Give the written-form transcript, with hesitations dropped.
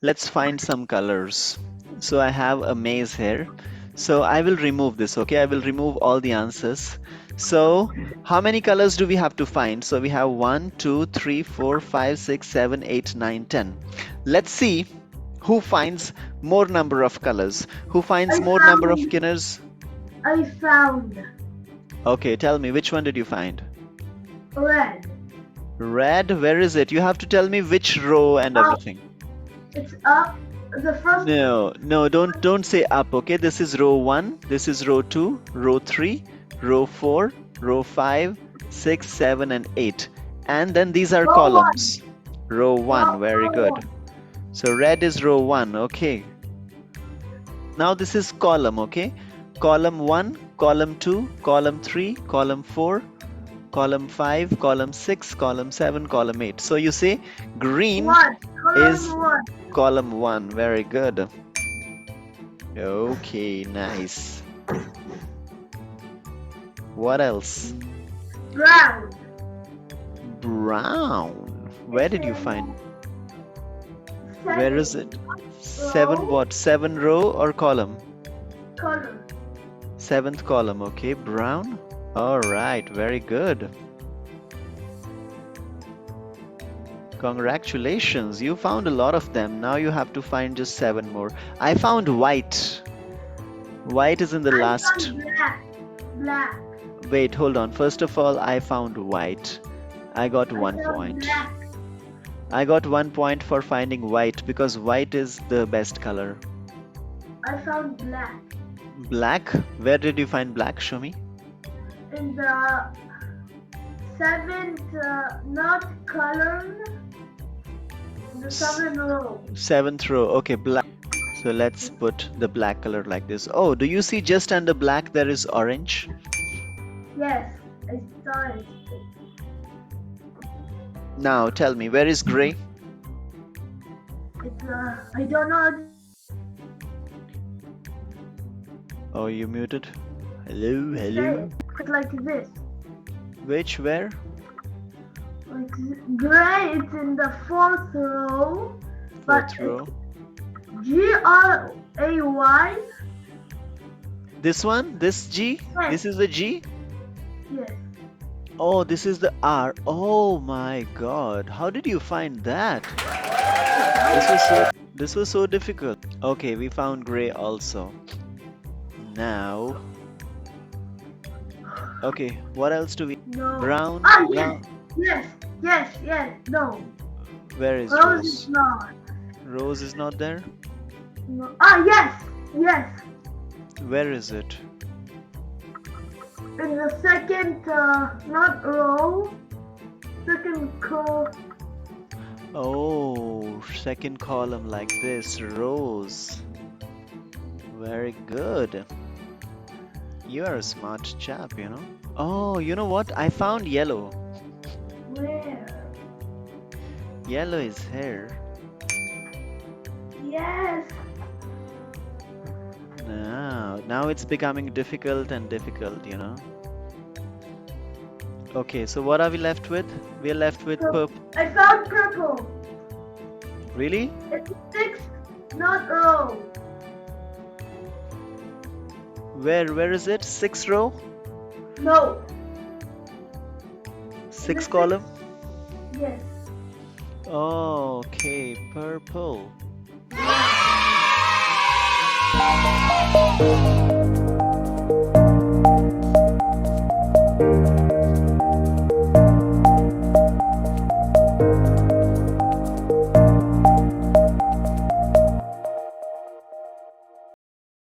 Let's find some colors. So I have a maze here. So I will remove this, okay? I will remove all the answers. So how many colors do we have to find? So we have 1, 2, 3, 4, 5, 6, 7, 8, 9, 10. Let's see who finds more number of colors. Who finds I more number of found. colors? I found Okay, tell me, which one did you find? red. Red, where is it? You have to tell me which row and Up. everything. It's up. The first. No, no, don't say up, okay? This is row 1, this is row 2, row 3, row 4, row 5, 6, 7 and 8. And then these are Row one. columns. Row 1, very Row good. one. So red is row 1, okay. Now this is column, okay? Column 1, column 2, column 3, column 4, column 5, column 6, column 7, column 8. So you say green One. is Column one. column 1. Very good. Okay, nice. What else? Brown. Brown. Where did you find? Where is it? Seven Row. what? 7 row or column? Color. 7th column, okay. Brown. All right, very good. Congratulations, you found a lot of them. Now you have to find just 7 more. I found white. White is in the I last. found black. Black. Wait, hold on. First of all, I found white. I got I 1 found point. black. I got 1 point for finding white because white is the best color. I found black. Black? Where did you find black? Show me. In the seventh, not column. The seventh row. 7th row. Okay, black. So let's put the black color like this. Oh, do you see just under black there is orange? Yes, I saw it. Now tell me, where is gray? It's I don't know. Oh, you muted? Hello, hello? It's like this. Which, where? Like gray. It's in the fourth row. But 4th row. Gray. This one? This G? Yes. This is the G? Yes. Oh, this is the R. Oh my God. How did you find that? This was so difficult. Okay, we found gray also. Now, okay, what else do we? No. Brown. Ah, Brown. yes. No. Where is Rose is Rose? not. Rose is not there. No. Ah, yes. Where is it? In the second, not row. Second row. Oh, second column like this. Rose. Very good. You are a smart chap, you know. Oh, you know what? I found yellow. Where? Yellow is here. Yes. Now it's becoming difficult and difficult, you know. Okay, so what are we left with? We are left with purple. I found purple. Really? It's sixth, not row. Where is it? 6th row? No. 6th column? Yes. Oh, okay, purple.